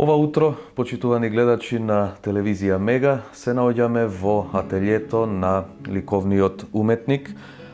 Ова утро, почитувани гледачи на телевизија Мега, се наоѓаме во ателието на ликовниот уметник,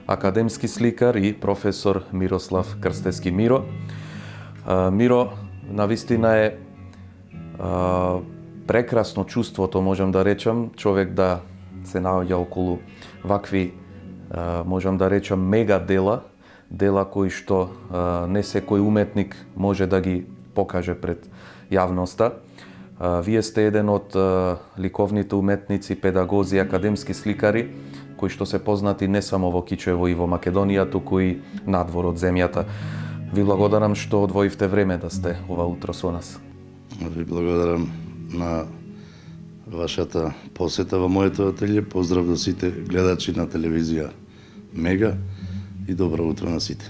академски сликар и професор Мирослав Крстевски. Миро, навистина е прекрасно чувството, можам да речам, човек да се наоѓа околу вакви, можам да речам, мега дела кои што не секој уметник може да ги покаже пред јавноста. Вие сте еден од ликовните уметници, педагози, академски сликари, кои што се познати не само во Кичево и во Македонија, туку и надвор од земјата. Ви благодарам што одвоивте време да сте ова утро со нас. Ви благодарам на вашата посета во моето ателие. Поздрав до сите гледачи на телевизија Мега и добро утро на сите.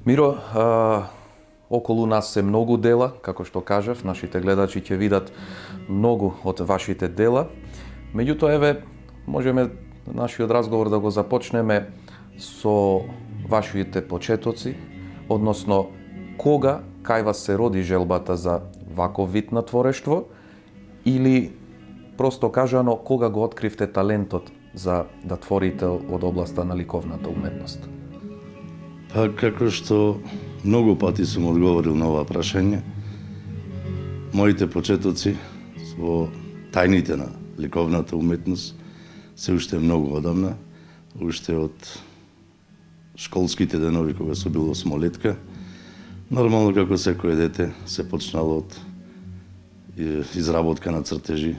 Миро, околу нас се многу дела, како што кажав, нашите гледачи ќе видат многу од вашите дела. Меѓутоа, еве, можеме нашиот разговор да го започнеме со вашите почетоци, односно кога, кај вас се роди желбата за ваков вид на творештво, или, просто кажано, кога го откривте талентот за да творите од областа на ликовната уметност? Па, како што многу пати сум одговорил на ова прашање, моите почетоци во тајните на ликовната уметност се уште многу одамна, уште од школските денови кога сум бил осмолетка. Нормално, како секое дете, се почнало од изработка на цртежи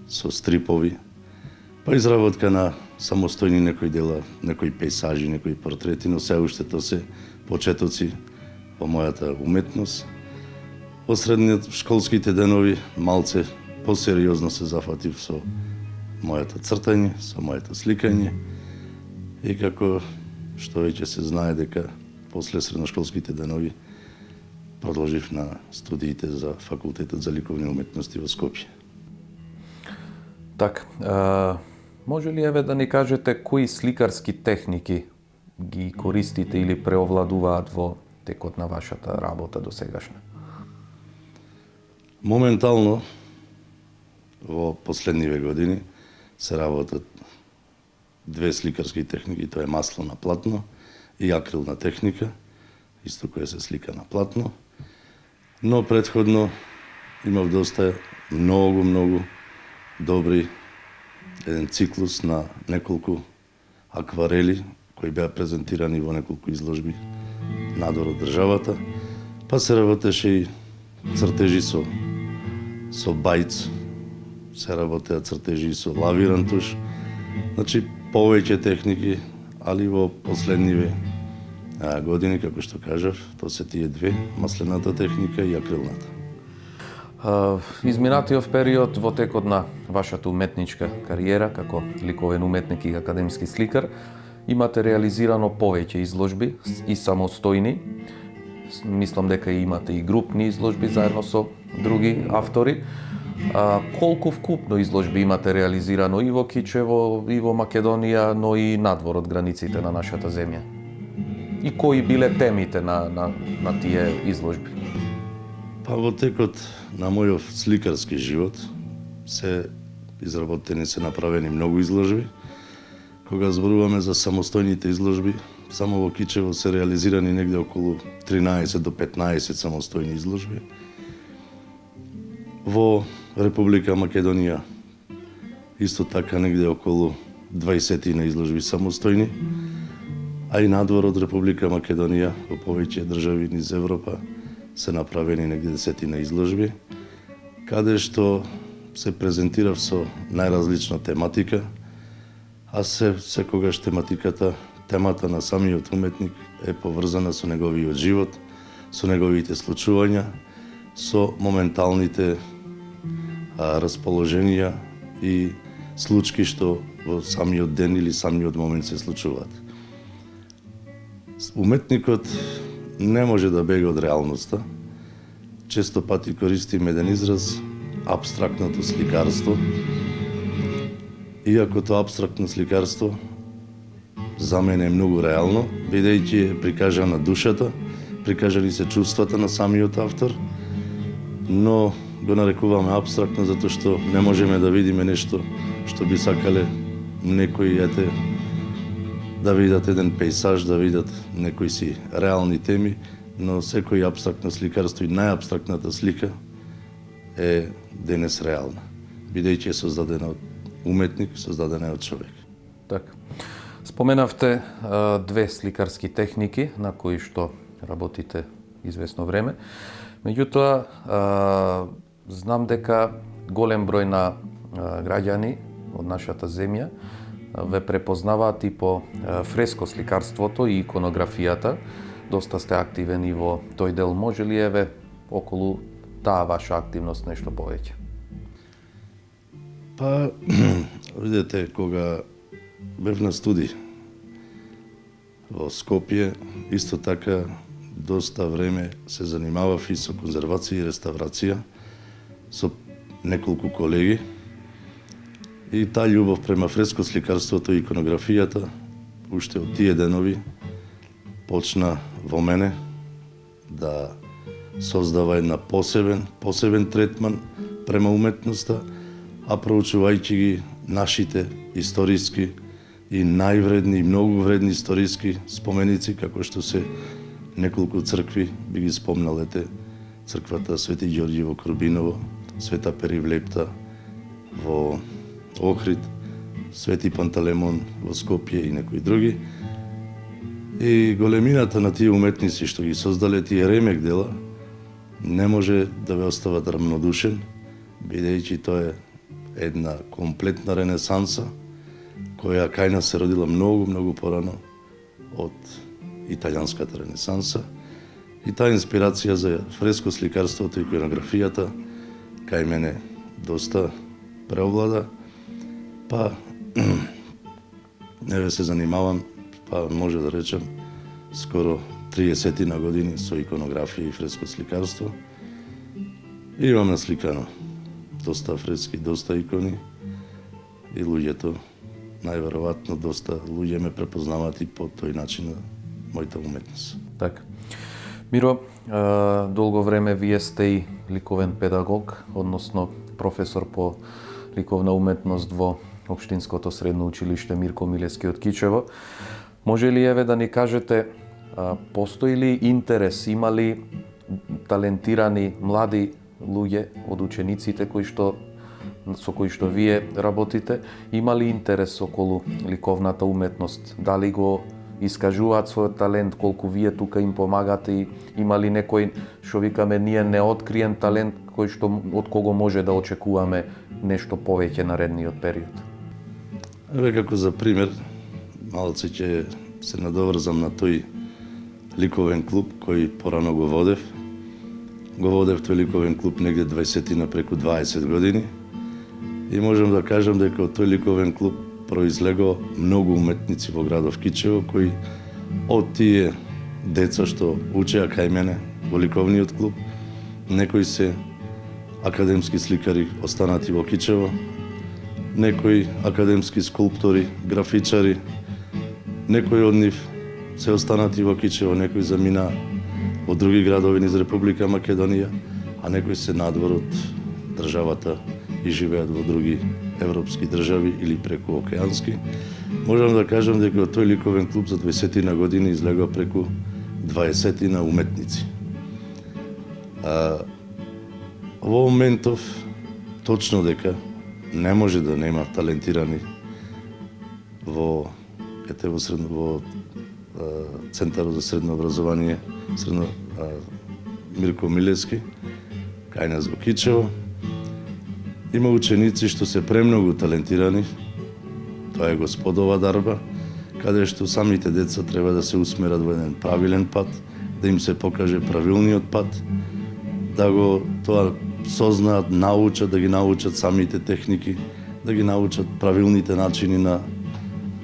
со стрипови, па изработка на самостојни некои дела, некои пейсажи, некои портрети, но се уште тоа се почетоци во мојата уметност. Во средниот школските денови малце посериозно се зафатив со моето цртање, со моето сликање, и како што веќе се знае дека после средношколските денови продолжив на студиите за факултетот за ликовни уметности во Скопје. Така, може ли еве да ни кажете кои сликарски техники ги користите или преовладуваат во текот на вашата работа до сегашна? Моментално, во последниве години, се работат две сликарски техники, тоа е масло на платно и акрилна техника, исто која се слика на платно. Но претходно имав доста многу добри еден циклус на неколку акварели кои беа презентирани во неколку изложби надвор од државата, па се работеше и цртежи со бајц, се работеа цртежи со лавиран туш, значи повеќе техники, али во последниве години, како што кажав, тоа се тие две, маслената техника и акрилната. Изминатиот период во текот на вашата уметничка кариера како ликовен уметник и академски сликар имате реализирано повеќе изложби и самостојни. Мислам дека имате и групни изложби заедно со други автори. Колку вкупно изложби имате реализирано и во Кичево, и во Македонија, но и надвор од границите на нашата земја? И кои биле темите на тие изложби? Па во текот на мојов сликарски живот се изработени, се направени многу изложби. Кога зборуваме за самостојните изложби, само во Кичево се реализирани негде околу 13 до 15 самостојни изложби. Во Република Македонија исто така негде околу 20 на изложби самостојни, а и надвор од Република Македонија во повеќе држави низ Европа се направени негде 10 на изложби, каде што се презентирав со најразлична тематика, а секогаш темата на самиот уметник е поврзана со неговиот живот, со неговите случувања, со моменталните расположенија и случаи што во самиот ден или самиот момент се случуваат. Уметникот не може да бега од реалноста. Често пати користим еден израз апстрактното сликарство. Иако тоа апстрактно сликарство за мене е многу реално, бидејќи е прикажана душата, прикажани се чувствата на самиот автор, но го нарекуваме апстрактно затоа што не можеме да видиме нешто што би сакале некои да видат еден пейсаж, да видат некои си реални теми, но секој апстрактно сликарство и најапстрактната слика е денес реална, бидејќи е создадена од уметник, создадена е од човек. Така. Споменавте две сликарски техники на кои што работите известно време. Меѓутоа, знам дека голем број на граѓани од нашата земја ве препознаваат и по фреско сликарството и иконографијата. Доста сте активен и во тој дел. Може ли еве околу таа ваша активност нешто повеќе? Па, видете, кога бев на студии во Скопје, исто така доста време се занимавав и со конзервација и реставрација со неколку колеги. И таа љубов према фреско сликарството и иконографијата уште од тие денови почна во мене да создава една посебен третман према уметноста, а проучувајќи ги нашите историски и највредни и многу вредни историски споменици, како што се неколку цркви, би ги спомналете, црквата Свети Ѓорѓи во Крубиново, Света Перивлепта во Охрид, Свети Пантелеймон во Скопје и некои други. И големината на тие уметници што ги создале тие ремек дела не може да ве остават рамнодушен, бидејќи тоа е една комплетна ренесанса која кај нас се родила многу порано од италијанската ренесанса. И таа инспирација за фреско сликарството и иконографијата кај мене доста преовлада. Па, еве се занимавам, па може да речем, скоро 30 на години со иконографија и фреско сликарство. И имам насликано доста фрески, доста икони и луѓето, најверојатно доста луѓе ме препознаваат и по тој начин на мојата уметност. Така. Миро, долго време вие сте и ликовен педагог, односно професор по ликовна уметност во Општинското средно училиште Мирко Милевски од Кичево. Може ли еве да ни кажете, постои ли интерес, има ли талентирани млади луѓе од учениците со кои што вие работите, има ли интерес околу ликовната уметност? Дали го искажуваат својот талент, колку вие тука им помагате и има ли некој, што викаме ние, неоткриен талент кој што од кого може да очекуваме нешто повеќе наредниот период? Еве како за пример, малце ќе се надоврзам на тој ликовен клуб кој порано го водев. Го водев тој ликовен клуб негде 20 преку 20 години и можам да кажам дека од тој ликовен клуб произлего многу уметници во градов Кичево кои од тие деца што учеа кај мене во ликовниот клуб, некои се академски сликари останати во Кичево, некои академски скулптори, графичари, некои од нив се останати во Кичево, некои замина во други градови низ Република Македонија, а некои се надвор од државата и живеат во други европски држави или преку океански. Можам да кажам дека од тој ликовен клуб за 20 на години излегува преку 20 на уметници. Во моментов точно дека не може да нема талентирани во Центарот за средно образование Мирко Милевски, кај нас во Кичево. Има ученици што се премногу талентирани, тоа е господова дарба, каде што самите деца треба да се усмерат во еден правилен пат, да им се покаже правилниот пат, да го тоа сознаат, научат, да ги научат самите техники, да ги научат правилните начини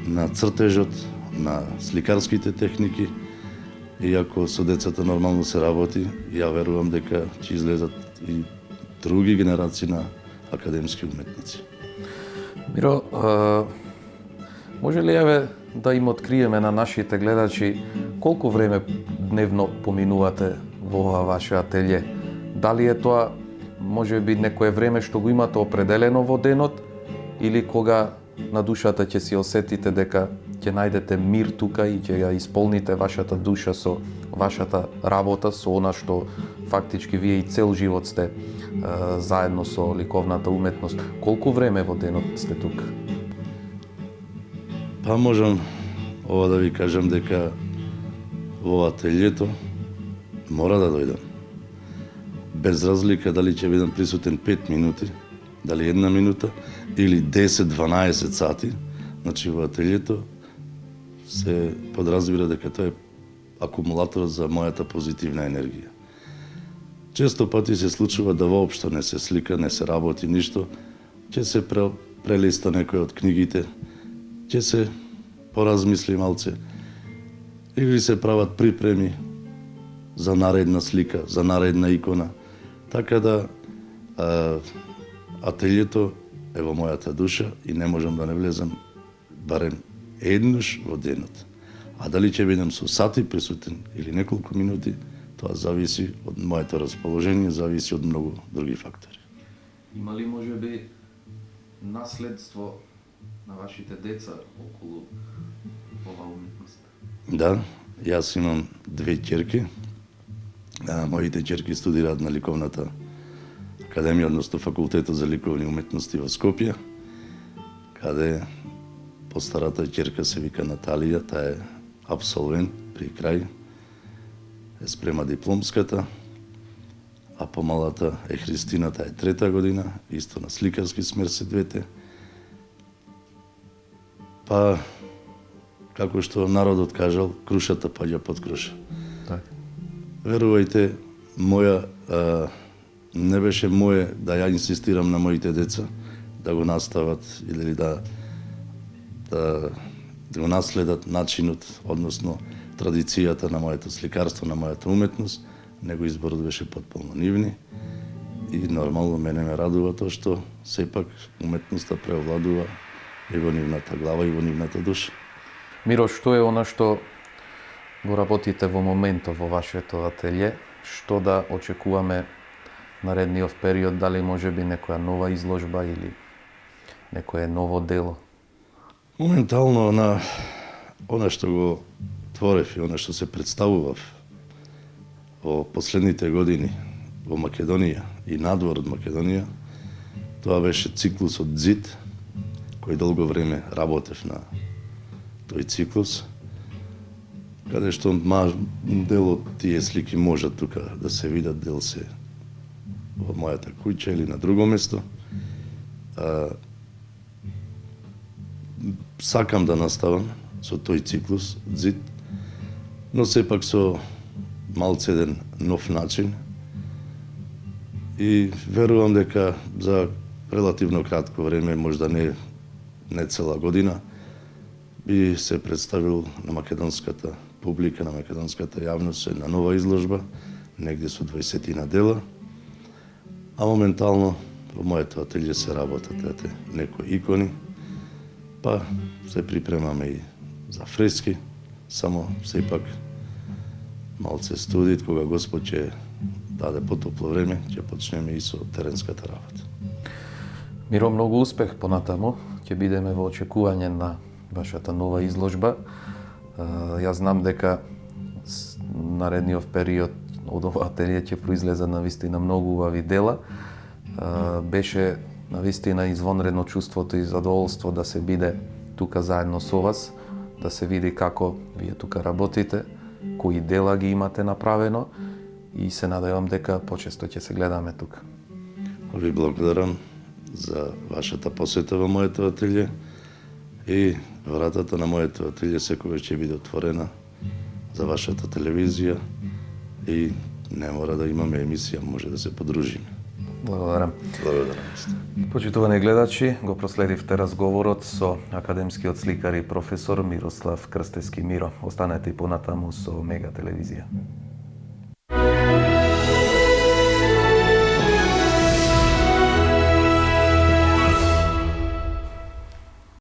на цртежот, на сликарските техники. И ако со децата нормално се работи, ја верувам дека ќе излезат и други генерации на академски уметници. Миро, може ли еве да им откриеме на нашите гледачи колку време дневно поминувате во ова ваше ателје? Дали е тоа може би некое време што го имате определено во денот, или кога на душата ќе си осетите дека ќе најдете мир тука и ќе ја исполните вашата душа со вашата работа, со она што фактички вие и цел живот сте заедно со ликовната уметност. Колку време во денот сте тука? Па можам ова да ви кажам дека во ателјето мора да дојдам. Без разлика дали ќе бидам присутен 5 минути, дали 1 минута или 10-12 сати, значи во ателјето се подразбира дека тоа е акумулаторот за мојата позитивна енергија. Често пати се случува да воопшто не се слика, не се работи ништо, ќе се прелиста некој од книгите, ќе се поразмисли малце, или се прават припреми за наредна слика, за наредна икона. Така да ателјето е во мојата душа и не можам да не влезам барем еднаш во денот. А дали ќе бидам со сати присутен или неколку минути, тоа зависи од моето расположение, зависи од многу други фактори. Има ли може би наследство на вашите деца околу ова уметност? Да, јас имам 2 ќерки. Моите ќерки студираат на ликовната академија, односно факултетот за ликовни уметности во Скопје, каде постарата ќерка се вика Наталија, таа е апсолвент при крај, е спрема дипломската, а помалата е Христина, таа е 3-та година, исто на сликарски смер се двете. Па, како што народот кажал, крушата паѓа под круша. Так. Верувајте, не беше моје да ја инсистирам на моите деца да го настават или да го наследат начинот, односно традицијата на моето сликарство, на мојата уметност, него изборот беше потполно нивни и нормално мене ме радува тоа што сепак уметноста преовладува и во нивната глава и во нивната душа. Миро, што е она што го работите во моментот во вашето ателје? Што да очекуваме наредниот период? Дали може би некоја нова изложба или некое ново дело? Моментално на она што го творев и она што се представував во последните години во Македонија и надвор од Македонија, тоа беше циклусот ДЗИД, кој долго време работев на тој циклус, каде што дел од тие слики можат тука да се видат, дел се во мојата куќа или на друго место. Сакам да наставам со тој циклус ДЗИД, но сепак со малце еден нов начин и верувам дека за релативно кратко време, можда не цела година, би се представил на македонската публика, на македонската јавност една нова изложба, негде со 20 дела, а моментално во моето ателје се работат некои икони, па се припремаме и за фрески, само сепак малце студит, кога Господ ќе даде потопло време, ќе почнеме и со теренската работа. Миро, многу успех понатаму, ќе бидеме во очекување на вашата нова изложба. Јас знам дека наредниот период од ова ателје ќе произлезе навистина многу убави дела. Беше навистина извонредно чувството и задоволство да се биде тука заедно со вас, да се види како вие тука работите, кои дела ги имате направено и се надевам дека почесто ќе се гледаме тука. Ви благодарам за вашата посета во моето ателје и вратата на моето ателје секогаш ќе биде отворена за вашата телевизија и не мора да имаме емисија, може да се подружиме. Благодарам. Благодарам. Почитувани гледачи, го проследивте разговорот со академскиот сликар и професор Мирослав Крстевски. Миро, останете и понатаму со Мега телевизија.